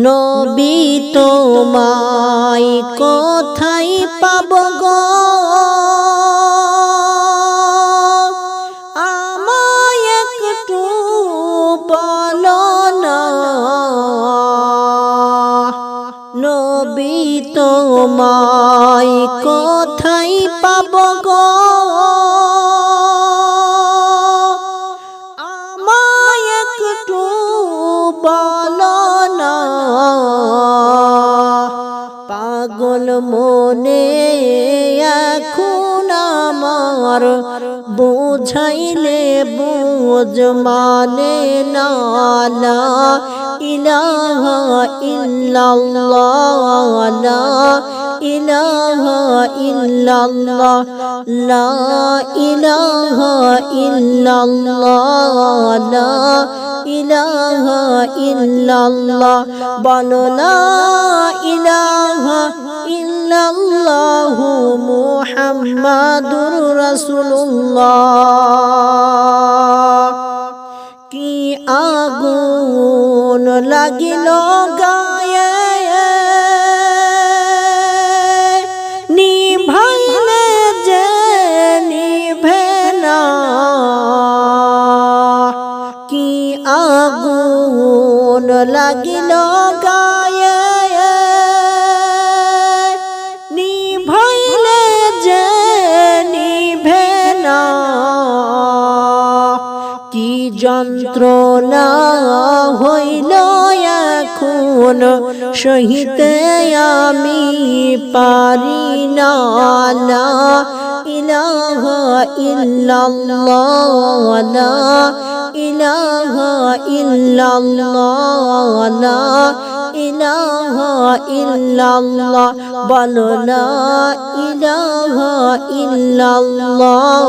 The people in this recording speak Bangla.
নবী তোমায় কোথায় পাব গো, আমায় একটু বলো না। নবী তোমায় কোথায় পাব গো, আমায় একটু বলো না। পাগল মনে এখন আমার, বুঝাইলে বুঝ মানে না। লা ইলাহা ইল্লাল্লাহ, লা ইলাহা ইল্লাল্লাহ, লা ইলাহা ইল্লাল্লাহ, লা ইলাহা ইল্লাল্লাহ। বলো লা ইলাহা ইল্লাল্লাহ মুহাম্মাদুর রাসূলুল্লাহ। কি আগুন লাগিল গায়ে, নিভাইলে যে নিভে না। কি আগুন লাগিল গায়ে, নিভাইলে যে নিভে না। কি যন্ত্রণা হইল এখন, সহিতে আমি পারি না। লা ইলাহা ইল্লাল্লাহ, লা ইলাহা ইল্লাল্লাহ, লা ইলাহা ইল্লাল্লাহ। বলো লা ইলাহা ইল্লাল্লাহ।